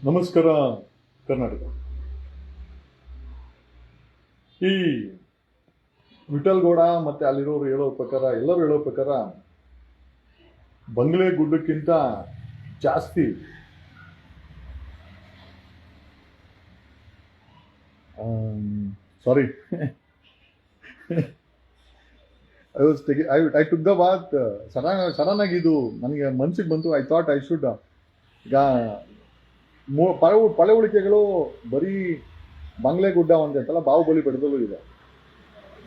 ನಮಸ್ಕಾರ ಕರ್ನಾಟಕ. ಈ ವಿಠಲ್ ಗೌಡ ಮತ್ತೆ ಅಲ್ಲಿರೋರು ಹೇಳೋ ಪ್ರಕಾರ, ಎಲ್ಲರೂ ಹೇಳೋ ಪ್ರಕಾರ ಬಂಗ್ಲೆ ಗುಡ್ಡಕ್ಕಿಂತ ಜಾಸ್ತಿ sorry I took the bath sudden ಆಗಿ ಇದು ನನಗೆ ಮನ್ಸಿಗೆ ಬಂತು. ಐ ಥಾಟ್ ಐ ಶುಡ್ ಈಗ ಪಳೆಯುಳಿಕೆಗಳು ಬರೀ ಬಂಗ್ಲೆಗುಡ್ಡ ಒಂದೇ ಅಂತಲ್ಲ, ಬಾಹುಬಲಿ ಬೆಟ್ಟದಲ್ಲೂ ಇದೆ.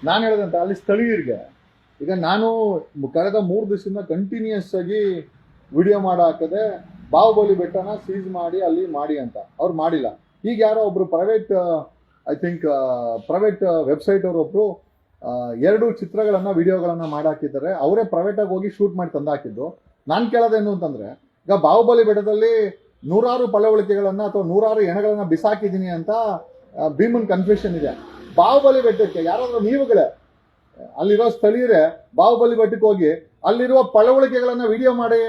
ನಾನು ಹೇಳಿದಂತ ಅಲ್ಲಿ ಸ್ಥಳೀಯರಿಗೆ ಈಗ ನಾನು ಕಳೆದ 3 ದಿವಸದಿಂದ ಕಂಟಿನ್ಯೂಸ್ ಆಗಿ ವಿಡಿಯೋ ಹಾಕದೆ ಬಾಹುಬಲಿ ಬೆಟ್ಟನ ಸೀಸ್ ಮಾಡಿ ಅಲ್ಲಿ ಮಾಡಿ ಅಂತ ಅವ್ರು ಮಾಡಿಲ್ಲ. ಈಗ ಯಾರೋ ಒಬ್ರು ಪ್ರೈವೇಟ್ ವೆಬ್ಸೈಟ್ ಅವರೊಬ್ರು 2 ಚಿತ್ರಗಳನ್ನ ವಿಡಿಯೋಗಳನ್ನ ಮಾಡಾಕಿದ್ದಾರೆ. ಅವರೇ ಪ್ರೈವೇಟಾಗಿ ಹೋಗಿ ಶೂಟ್ ಮಾಡಿ ತಂದಾಕಿದ್ದು. ನಾನು ಕೇಳೋದೇನು ಅಂತಂದ್ರೆ, ಈಗ ಬಾಹುಬಲಿ ಬೆಟ್ಟದಲ್ಲಿ 100 ಪಳೆಯುಳಿಕೆಗಳನ್ನ ಅಥವಾ 100 ಹೆಣಗಳನ್ನ ಬಿಸಾಕಿದ್ದೀನಿ ಅಂತ ಭೀಮನ್ ಕನ್ಫ್ಯೂಷನ್ ಇದೆ. ಬಾಹುಬಲಿ ಬೆಟ್ಟಕ್ಕೆ ಯಾರಾದ್ರೂ ನೀವುಗಳೇ ಅಲ್ಲಿರೋ ಸ್ಥಳೀಯರೇ ಬಾಹುಬಲಿ ಬೆಟ್ಟಕ್ಕೆ ಹೋಗಿ ಅಲ್ಲಿರುವ ಪಳೆಯುಳಿಕೆಗಳನ್ನ ವಿಡಿಯೋ ಮಾಡಿ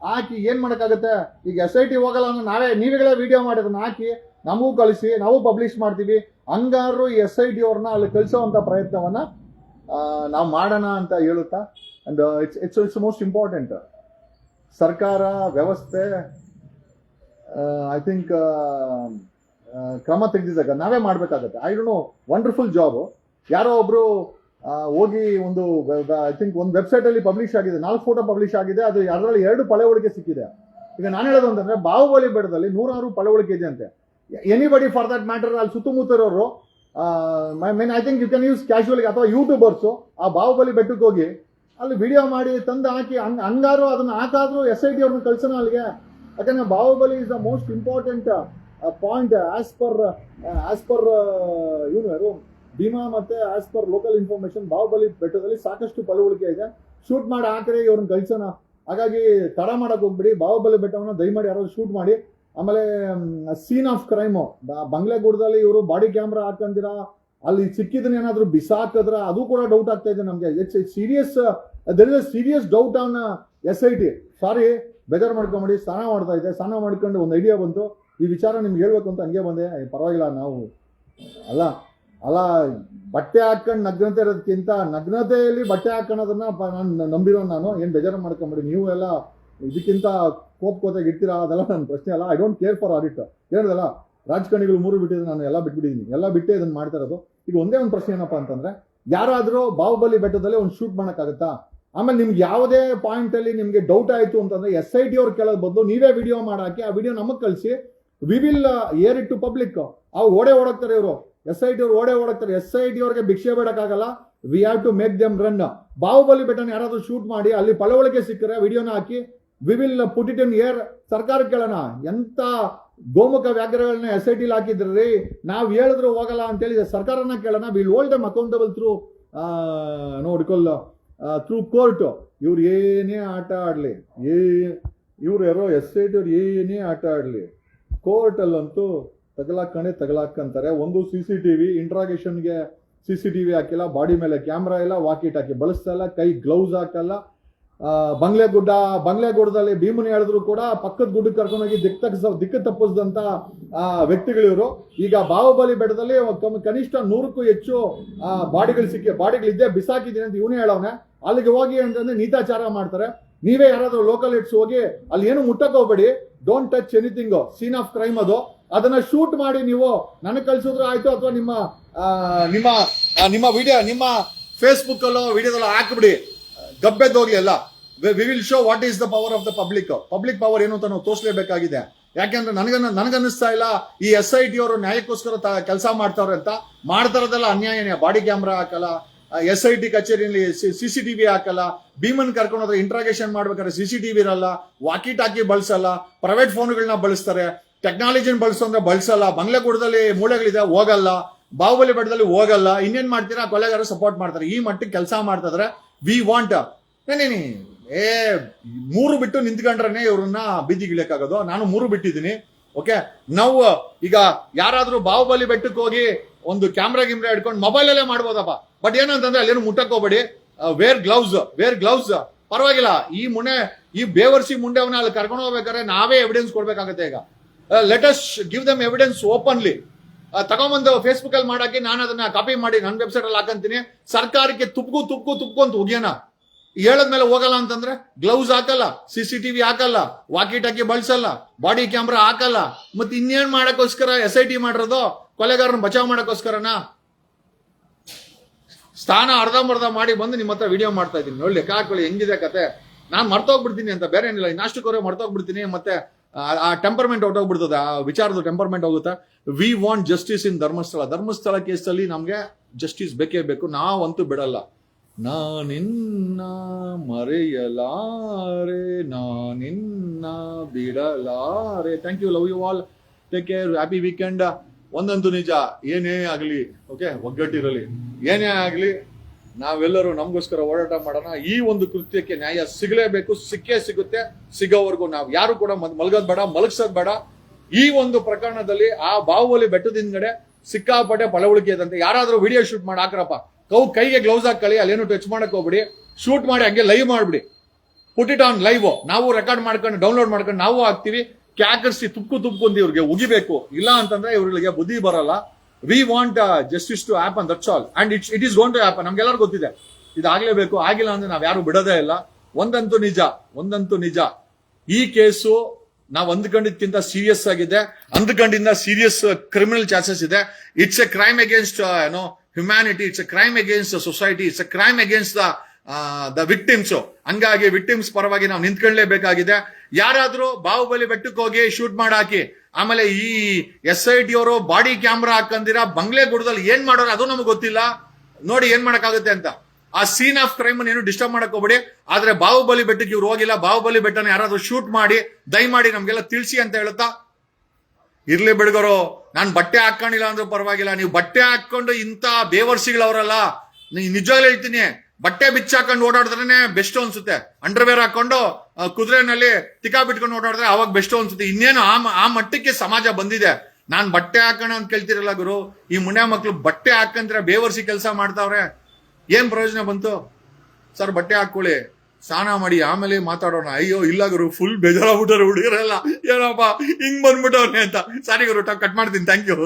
ಹಾಕಿ ಏನ್ ಮಾಡಕ್ಕಾಗತ್ತೆ? ಈಗ SIT ಹೋಗಲ್ಲ ಅಂದ್ರೆ ನೀವುಗಳೇ ವಿಡಿಯೋ ಮಾಡಿರೋದನ್ನ ಹಾಕಿ ನಮಗೂ ಕಳಿಸಿ, ನಾವು ಪಬ್ಲಿಷ್ ಮಾಡ್ತೀವಿ. ಹಂಗಾರು ಈ SIT ಅವ್ರನ್ನ ಅಲ್ಲಿ ಕಳಿಸೋವಂಥ ಪ್ರಯತ್ನವನ್ನ ನಾವು ಮಾಡೋಣ ಅಂತ ಹೇಳುತ್ತಾ, ಅಂಡ್ ಇಟ್ಸ್ ಮೋಸ್ಟ್ ಇಂಪಾರ್ಟೆಂಟ್. ಸರ್ಕಾರ ವ್ಯವಸ್ಥೆ ಐ ಥಿಂಕ್ ಕ್ರಮ ತೆಗೆದಿದ್ದಾಗ ನಾವೇ ಮಾಡಬೇಕಾಗತ್ತೆ. I don't know, wonderful job. ಯಾರೋ ಒಬ್ರು ಹೋಗಿ ಒಂದು ಐ ಥಿಂಕ್ ಒಂದು ವೆಬ್ಸೈಟಲ್ಲಿ ಪಬ್ಲಿಷ್ ಆಗಿದೆ, 4 ಫೋಟೋ ಪಬ್ಲಿಷ್ ಆಗಿದೆ. ಅದು ಅದರಲ್ಲಿ 2 ಪಳೆಯುಳಿಕೆ ಸಿಕ್ಕಿದೆ. ಈಗ ನಾನು ಹೇಳೋದು ಅಂತಂದ್ರೆ, ಬಾಹುಬಲಿ ಬೆಟ್ಟದಲ್ಲಿ 100 ಪಳೆಯುಳಿಕೆ ಇದೆ ಅಂತೆ. ಎನಿಬಡಿ ಫಾರ್ ದಟ್ ಮ್ಯಾಟರ್ ಅಲ್ಲಿ ಸುತ್ತಮುತ್ತ ಇರೋರು I think you can use ಕ್ಯಾಶುವಲ್ಗೆ ಅಥವಾ ಯೂಟ್ಯೂಬರ್ಸು ಆ ಬಾಹುಬಲಿ ಬೆಟ್ಟಕ್ಕೆ ಹೋಗಿ ಅಲ್ಲಿ ವಿಡಿಯೋ ಮಾಡಿ ತಂದು ಹಾಕಿ ಹಂಗಾರು ಅದನ್ನ ಹಾಕಾದ್ರೂ SIT ಅವ್ರನ್ನ ಕಳ್ಸೋಣ ಅಲ್ಲಿಗೆ. ಯಾಕಂದ್ರೆ Bahubali is the most important point as per ಇವನು ಯಾರು ಭೀಮಾ ಮತ್ತೆ as per local information Bahubali ಬೆಟ್ಟದಲ್ಲಿ ಸಾಕಷ್ಟು ಪಳೆಯುಳಿಕೆ ಇದೆ. ಶೂಟ್ ಮಾಡಿ ಹಾಕಿದ್ರೆ ಇವ್ರನ್ನ ಕಳ್ಸೋಣ. ಹಾಗಾಗಿ ತಡ ಮಾಡಕ್ ಹೋಗ್ಬಿಡಿ, ಬಾಹುಬಲಿ ಬೆಟ್ಟವನ್ನ ದಯಮಾಡಿ ಯಾರಾದ್ರು ಶೂಟ್ ಮಾಡಿ. ಆಮೇಲೆ ಸೀನ್ ಆಫ್ ಕ್ರೈಮು ಬಂಗ್ಲೆಗೂಡದಲ್ಲಿ ಇವರು ಬಾಡಿ ಕ್ಯಾಮ್ರಾ ಹಾಕಂದಿರ ಅಲ್ಲಿ ಸಿಕ್ಕಿದನ್ನ ಏನಾದ್ರು ಬಿಸಾಕಿದ್ರ ಅದು ಕೂಡ ಡೌಟ್ ಆಗ್ತಾ ಇದೆ ನಮ್ಗೆ. It's serious, there is a serious doubt on SIT. Sorry, ಬೇಜಾರು ಮಾಡ್ಕೊಂಬಿಡಿ. ಸ್ನಾನ ಮಾಡ್ಕೊಂಡು ಒಂದು ಐಡಿಯಾ ಬಂತು, ಈ ವಿಚಾರ ನಿಮ್ಗೆ ಹೇಳ್ಬೇಕು ಅಂತ ಹಂಗೆ ಬಂದೆ. ಪರವಾಗಿಲ್ಲ, ನಾವು ಅಲ್ಲ ಬಟ್ಟೆ ಹಾಕೊಂಡು ನಗ್ನತೆ ಇರೋದಕ್ಕಿಂತ ನಗ್ನತೆಯಲ್ಲಿ ಬಟ್ಟೆ ಹಾಕೋದನ್ನ ನಾನು ನಂಬಿರೋ. ನಾನು ಏನು ಬೇಜಾರು ಮಾಡ್ಕೊಂಬಿಡಿ. ನೀವು ಎಲ್ಲ ಇದಕ್ಕಿಂತ ಕೋಪಕೋತಾಗಿ ಇರ್ತೀರಾ, ಅದೆಲ್ಲ ನನ್ನ ಪ್ರಶ್ನೆ ಅಲ್ಲ. I don't care for audit. ಹೇಳಿದಲ್ಲ, ರಾಜಕಾರಣಿಗಳು 3 ಬಿಟ್ಟಿದ್ದು ನಾನು ಎಲ್ಲ ಬಿಟ್ಬಿಟ್ಟಿದ್ದೀನಿ, ಎಲ್ಲ ಬಿಟ್ಟೆ ಇದನ್ನು ಮಾಡ್ತಾ ಇರೋದು. ಈಗ ಒಂದೇ ಒಂದು ಪ್ರಶ್ನೆ ಏನಪ್ಪಾ ಅಂತಂದ್ರೆ, ಯಾರಾದರೂ ಬಾಹುಬಲಿ ಬೆಟ್ಟದಲ್ಲಿ ಒಂದು ಶೂಟ್ ಮಾಡೋಕ್ಕಾಗತ್ತಾ? ಆಮೇಲೆ ನಿಮ್ಗೆ ಯಾವುದೇ ಪಾಯಿಂಟ್ ಅಲ್ಲಿ ನಿಮ್ಗೆ ಡೌಟ್ ಆಯ್ತು ಅಂತಂದ್ರೆ SIT ಅವ್ರು ಕೇಳೋದ್ ಬದಲು ನೀವೇ ವಿಡಿಯೋ ಮಾಡಾಕಿ ಆ ವಿಡಿಯೋ ನಮಗ್ ಕಳಿಸಿ, we will air it to public. ಅವ್ರು ಓಡೋಗ್ತಾರೆ, ಇವರು SIT ಅವ್ರು ಓಡೋಗ್ತಾರೆ. SIT ಅವ್ರಿಗೆ ಭಿಕ್ಷೆ ಬೇಡಕ್ಕಾಗಲ್ಲ. We have to make them run. Bahubali ಬೆಟ್ಟನ ಯಾರಾದ್ರೂ ಶೂಟ್ ಮಾಡಿ ಅಲ್ಲಿ ಪಳೆಯುಳಿಕೆ ಸಿಕ್ಕರೆ ವಿಡಿಯೋನ ಹಾಕಿ, we will put it in air. ಸರ್ಕಾರಕ್ಕೆ ಕೇಳೋಣ, ಎಂತ ಗೋಮುಖ ವ್ಯಾಘ್ರಗಳನ್ನ SIT ಹಾಕಿದ್ರಿ, ನಾವ್ ಹೇಳಿದ್ರು ಹೋಗಲ್ಲ ಅಂತೇಳಿ ಸರ್ಕಾರನ ಕೇಳೋಣ. Will hold them accountable through court. ಇವ್ರು ಏನೇ ಆಟ ಆಡ್ಲಿ, ಇವ್ರು ಯಾರೋ SIT ಅವ್ರು ಏನೇ ಆಟ ಆಡ್ಲಿ, ಕೋರ್ಟಲ್ಲಂತೂ ತಗಲಾಕಂತಾರೆ. ಒಂದು CCTV ಇಂಟ್ರಾಗೇಷನ್ಗೆ CCTV ಹಾಕಿಲ್ಲ, ಬಾಡಿ ಮೇಲೆ ಕ್ಯಾಮ್ರಾ ಇಲ್ಲ, ವಾಕಿಟ್ ಹಾಕಿ ಬಳಸ್ತಾ ಇಲ್ಲ, ಕೈ ಗ್ಲೌಸ್ ಹಾಕಲ್ಲ. ಬಂಗ್ಲೆಗೂಡದಲ್ಲಿ ಭೀಮನ್ ಹೇಳಿದ್ರು ಕೂಡ ಪಕ್ಕದ ಗುಡ್ಡಕ್ಕೆ ಕರ್ಕೊಂಡೋಗಿ ದಿಕ್ಕು ತಪ್ಪಿಸಿದಂತ ವ್ಯಕ್ತಿಗಳಿವರು. ಈಗ ಬಾಹುಬಲಿ ಬೆಟ್ಟದಲ್ಲಿ ಕನಿಷ್ಠ 100ಕ್ಕೂ ಹೆಚ್ಚು ಬಾಡಿಗಳಿದ್ದೆ ಬಿಸಾಕಿದ್ದೀನಿ ಅಂತ ಇವನೇ ಹೇಳವನೆ. ಅಲ್ಲಿಗೆ ಹೋಗಿ ಅಂತಂದ್ರೆ ನೀತಾಚಾರ ಮಾಡ್ತಾರೆ. ನೀವೇ ಯಾರಾದ್ರೂ ಲೋಕಲ್ ಹಿಟ್ಸ್ ಹೋಗಿ ಅಲ್ಲಿ ಏನು ಮುಟ್ಟಕ್ ಹೋಗ್ಬೇಡಿ. Don't touch anything. Scene of crime ಅದು. ಅದನ್ನ ಶೂಟ್ ಮಾಡಿ ನೀವು ನನಗೆ ಕಳ್ಸಿದ್ರು ಆಯ್ತು, ಅಥವಾ ನಿಮ್ಮ ವಿಡಿಯೋ ನಿಮ್ಮ ಫೇಸ್ಬುಕ್ ಅಲ್ಲೋ ವಿಡಿಯೋದಲ್ಲೋ ಹಾಕ್ಬಿಡಿ, ಗಬ್ಬೆದ್ದೋಗ್ಲಿ ಎಲ್ಲ. We will show what is the power of the public power ಏನು ಅಂತ ನಾವು ತೋರಿಸಲೇಬೇಕಾಗಿದೆ. ಯಾಕೆಂದ್ರೆ ನನಗನ್ನಿಸ್ತಾ ಇಲ್ಲ ಈ SIT ಅವರು ನ್ಯಾಯಕ್ಕೋಸ್ಕರ ಕೆಲಸ ಮಾಡ್ತಾವ್ರೆ ಅಂತ. ಮಾಡ್ತಾರದೆಲ್ಲ ಅನ್ಯಾಯನೇ. ಬಾಡಿ ಕ್ಯಾಮ್ರಾ ಹಾಕಲ್ಲ, SIT ಕಚೇರಿಯಲ್ಲಿ CCTV ಹಾಕಲ್ಲ, ಭೀಮನ್ ಕರ್ಕೊಂಡೋದ್ರೆ ಇಂಟ್ರಾಗೇಷನ್ ಮಾಡ್ಬೇಕಾದ್ರೆ CCTV ಇರಲ್ಲ, ವಾಕಿ ಟಾಕಿ ಬಳಸಲ್ಲ, ಪ್ರೈವೇಟ್ ಫೋನ್ಗಳನ್ನ ಬಳಸ್ತಾರೆ, ಟೆಕ್ನಾಲಜಿನ ಬಳಸೋಂದ್ರೆ ಬಳಸಲ್ಲ. ಬಂಗ್ಲೆಗೂಡದಲ್ಲಿ ಮೂಳೆಗಳಿದೆ, ಹೋಗಲ್ಲ. ಬಾಹುಬಲಿ ಬೆಟ್ಟದಲ್ಲಿ ಹೋಗಲ್ಲ. ಇನ್ನೇನ್ ಮಾಡ್ತೀರಾ? ಕೊಲೆಗಾರ ಸಪೋರ್ಟ್ ಮಾಡ್ತಾರೆ. ಈ ಮಟ್ಟಿಗೆ ಕೆಲಸ ಮಾಡ್ತಿದ್ರೆ ವಿ ವಾಂಟ್ 3 ಬಿಟ್ಟು ನಿಂತ್ಕೊಂಡ್ರೆ ಇವ್ರನ್ನ ಬೀದಿಗಿಳಿಯಕ್ಕಾಗೋದು. ನಾನು 3 ಬಿಟ್ಟಿದ್ದೀನಿ. ಓಕೆ, ನಾವು ಈಗ ಯಾರಾದ್ರೂ ಬಾಹುಬಲಿ ಬೆಟ್ಟಕ್ಕೆ ಹೋಗಿ ಒಂದು ಕ್ಯಾಮ್ರಾ ಹಿಡ್ಕೊಂಡು ಮೊಬೈಲಲ್ಲೇ ಮಾಡ್ಬೋದಪ್ಪ. ಬಟ್ ಏನಂತಂದ್ರೆ ಅಲ್ಲೇನು ಮುಟ್ಟಕ್ ಹೋಗ್ಬೇಡಿ. Wear gloves. ಪರವಾಗಿಲ್ಲ. ಈ ಬೇವರ್ಸಿ ಮುಂಡೆ ಅವನ ಅಲ್ಲಿ ಕರ್ಕೊಂಡು ಹೋಗ್ಬೇಕಾದ್ರೆ ನಾವೇ ಎವಿಡೆನ್ಸ್ ಕೊಡ್ಬೇಕಾಗತ್ತೆ. ಈಗ let us give them evidence openly. ತಗೊಂಬಂದು ಫೇಸ್ಬುಕ್ ಅಲ್ಲಿ ಮಾಡಾಕಿ ನಾನು ಅದನ್ನ ಕಾಪಿ ಮಾಡಿ ನನ್ನ ವೆಬ್ಸೈಟ್ ಅಲ್ಲಿ ಹಾಕಂತೀನಿ. ಸರ್ಕಾರಕ್ಕೆ ತುಪ್ಕು ಅಂತ ಹೋಗ್ಯಾನ. ಹೇಳದ್ಮೇಲೆ ಹೋಗಲ್ಲ ಅಂತಂದ್ರೆ ಗ್ಲೌಸ್ ಹಾಕಲ್ಲ, CCTV ಹಾಕಲ್ಲ, ವಾಕಿ ಟಾಕಿ ಬಳಸಲ್ಲ, ಬಾಡಿ ಕ್ಯಾಮ್ರಾ ಹಾಕಲ್ಲ. ಮತ್ತೆ ಇನ್ನೇನ್ ಮಾಡಕ್ಕೋಸ್ಕರ SIT ಮಾಡಿರೋದು? ಕೊಲೆಗಾರನ ಬಚಾವ್ ಮಾಡಕ್ಕೋಸ್ಕರನಾ? ಸ್ಥಾನ ಅರ್ಧಂಬರ್ಧ ಮಾಡಿ ಬಂದು ನಿಮ್ಮ ಹತ್ರ ವಿಡಿಯೋ ಮಾಡ್ತಾ ಇದ್ದೀನಿ. ನೋಡಿ ಲೆಕ್ಕ ಹಾಕೊಳ್ಳಿ ಹೆಂಗಿದೆ ಕತೆ. ನಾನು ಮರ್ತೋಗ್ಬಿಡ್ತೀನಿ ಅಂತ ಬೇರೆ ಏನಿಲ್ಲ. ಇನ್ನಷ್ಟಕ್ಕವರೆ ಮರ್ತೋಗ್ಬಿಡ್ತೀನಿ. ಮತ್ತೆ ಆ ಟೆಂಪರ್ಮೆಂಟ್ ಹೊಟ್ಟೋಗ್ಬಿಡ್ತದೆ, ಆ ವಿಚಾರದ ಟೆಂಪರ್ಮೆಂಟ್ ಹೋಗುತ್ತೆ. ವಿ ವಾಂಟ್ ಜಸ್ಟಿಸ್ ಇನ್ ಧರ್ಮಸ್ಥಳ ಕೇಸಲ್ಲಿ ನಮ್ಗೆ ಜಸ್ಟಿಸ್ ಬೇಕೇ ಬೇಕು. ನಾವಂತೂ ಬಿಡಲ್ಲ. ನಾನಿನ್ನ ಮರೆಯಲಾರೆ, ನಾನಿನ್ನ ಬಿಡಲಾರೆ. Thank you, love you all, take care, happy weekend. ಒಂದಂತೂ ನಿಜ, ಏನೇ ಆಗಲಿ, ಓಕೆ, ಒಗ್ಗಟ್ಟಿರಲಿ. ಏನೇ ಆಗಲಿ, ನಾವೆಲ್ಲರೂ ನಮಗೋಸ್ಕರ ಹೋರಾಟ ಮಾಡೋಣ. ಈ ಒಂದು ಕೃತ್ಯಕ್ಕೆ ನ್ಯಾಯ ಸಿಗಲೇಬೇಕು. ಸಿಕ್ಕೇ ಸಿಗುತ್ತೆ. ಸಿಗೋವರೆಗೂ ನಾವು ಯಾರು ಕೂಡ ಮಲಗೋದ್ ಬೇಡ, ಮಲಗ್ಸೋದ್ ಬೇಡ. ಈ ಒಂದು ಪ್ರಕರಣದಲ್ಲಿ ಆ ಬಾಹುಬಲಿ ಬೆಟ್ಟದಿಂದಗಡೆ ಸಿಕ್ಕಾಪಟ್ಟೆ ಪಳವಳಿಕೆ ಇದಂತೆ. ಯಾರಾದ್ರೂ ವಿಡಿಯೋ ಶೂಟ್ ಮಾಡಿ ಹಾಕ್ರಪ್ಪ. ಕೈಗೆ ಗ್ಲೌಸ್ ಹಾಕೊಳ್ಳಿ, ಅಲ್ಲೇನು ಟಚ್ ಮಾಡಕ್ ಹೋಗ್ಬಿಡಿ. ಶೂಟ್ ಮಾಡಿ ಹಂಗೆ ಲೈವ್ ಮಾಡ್ಬಿಡಿ. Put it on live. ನಾವು ರೆಕಾರ್ಡ್ ಮಾಡ್ಕೊಂಡು ಡೌನ್ಲೋಡ್ ಮಾಡ್ಕೊಂಡು ನಾವು ಹಾಕ್ತಿವಿ. ಕ್ಯಾಕರ್ಸಿ ತುಪ್ಕು ಇವ್ರಿಗೆ ಉಗಿಬೇಕು. ಇಲ್ಲ ಅಂತಂದ್ರೆ ಇವ್ರಿಗೆ ಬುದ್ಧಿ ಬರಲ್ಲ. We want justice to happen, that's all. And it is gonna happen. ನಮ್ಗೆಲ್ಲರೂ ಗೊತ್ತಿದೆ ಇದಾಗ್ಲೇಬೇಕು. ಆಗಿಲ್ಲ ಅಂದ್ರೆ ನಾವ್ ಯಾರು ಬಿಡೋದೇ ಇಲ್ಲ. ಒಂದಂತೂ ನಿಜ, ಈ ಕೇಸು ನಾವು ಅಂದ್ಕೊಂಡಿದ್ಕಿಂತ ಸೀರಿಯಸ್ ಆಗಿದೆ. ಅಂದ್ಕೊಂಡಿಂದ ಸೀರಿಯಸ್ ಕ್ರಿಮಿನಲ್ ಚಾರ್ಜಸ್ ಇದೆ. It's A crime against humanity, it's A crime against society, it's A crime against the victims. ಹಂಗಾಗಿ ವಿಕ್ಟಿಮ್ಸ್ ಪರವಾಗಿ ನಾವು ನಿಂತ್ಕೊಳ್ಳೇಬೇಕಾಗಿದೆ. ಯಾರಾದ್ರೂ ಬಾಹುಬಲಿ ಬೆಟ್ಟಕ್ಕೆ ಹೋಗಿ ಶೂಟ್ ಮಾಡಾಕಿ ಆಮೇಲೆ ಈ SIT ಅವರು ಬಾಡಿ ಕ್ಯಾಮ್ರಾ ಹಾಕಂದಿರ ಬಂಗ್ಲೆ ಗುಡದಲ್ಲಿ ಏನ್ ಮಾಡೋರು ಅದು ನಮ್ಗೆ ಗೊತ್ತಿಲ್ಲ. ನೋಡಿ ಏನ್ ಮಾಡಕ್ಕಾಗುತ್ತೆ ಅಂತ. ಆ ಸೀನ್ ಆಫ್ ಕ್ರೈಮ್ ಏನು ಡಿಸ್ಟರ್ಬ್ ಮಾಡಕ್ ಹೋಗ್ಬೇಡಿ. ಆದ್ರೆ ಬಾಹುಬಲಿ ಬೆಟ್ಟಕ್ಕೆ ಇವ್ರು ಹೋಗಿಲ್ಲ. ಬಾಹುಬಲಿ ಬೆಟ್ಟನ ಯಾರಾದ್ರೂ ಶೂಟ್ ಮಾಡಿ ದಯಮಾಡಿ ನಮ್ಗೆಲ್ಲ ತಿಳಿಸಿ ಅಂತ ಹೇಳುತ್ತಾ, ಇರ್ಲಿ ಬಿಡ್ಗರು, ನಾನ್ ಬಟ್ಟೆ ಹಾಕೊಂಡಿಲ್ಲ ಅಂದ್ರೂ ಪರವಾಗಿಲ್ಲ. ನೀವು ಬಟ್ಟೆ ಹಾಕೊಂಡು ಇಂತ ಬೇವರ್ಸಿಗಳವರಲ್ಲ. ನಿಜವಾಗ್ಲೂ ಹೇಳ್ತೀನಿ, ಬಟ್ಟೆ ಬಿಚ್ಚಾಕೊಂಡು ಓಡಾಡಿದ್ರೇನೆ ಬೆಸ್ಟ್ ಅನ್ಸುತ್ತೆ. ಅಂಡರ್ವೇರ್ ಹಾಕೊಂಡು ಕುದುರೆನಲ್ಲಿ ತಿಕಾ ಬಿಟ್ಕೊಂಡು ಓಡಾಡಿದ್ರೆ ಅವಾಗ ಬೆಸ್ಟ್ ಅನ್ಸುತ್ತೆ. ಇನ್ನೇನು ಆ ಮಟ್ಟಕ್ಕೆ ಸಮಾಜ ಬಂದಿದೆ. ನಾನ್ ಬಟ್ಟೆ ಹಾಕೋಣ ಅಂತ ಕೇಳ್ತಿರಲ್ಲ ಗುರು. ಈ ಮುನ್ಯ ಮಕ್ಳು ಬಟ್ಟೆ ಹಾಕಂದ್ರೆ ಬೇವರ್ಸಿ ಕೆಲಸ ಮಾಡ್ತಾವ್ರೆ. ಏನ್ ಪ್ರಯೋಜನ ಬಂತು? ಸರ್ ಬಟ್ಟೆ ಹಾಕೊಳ್ಳಿ, ಸ್ನಾನ ಮಾಡಿ ಆಮೇಲೆ ಮಾತಾಡೋಣ. ಅಯ್ಯೋ ಇಲ್ಲ ಗುರು, ಫುಲ್ ಬೇಜಾರಾಗ್ಬಿಟ್ಟಾರೆ ಹುಡುಗರೆಲ್ಲ. ಏನಪ್ಪ ಹಿಂಗ್ ಬಂದ್ಬಿಟ್ಟವ್ರೆ ಅಂತ. ಸಾರಿ ಗುರು, ಕಟ್ ಮಾಡ್ತೀನಿ. Thank you.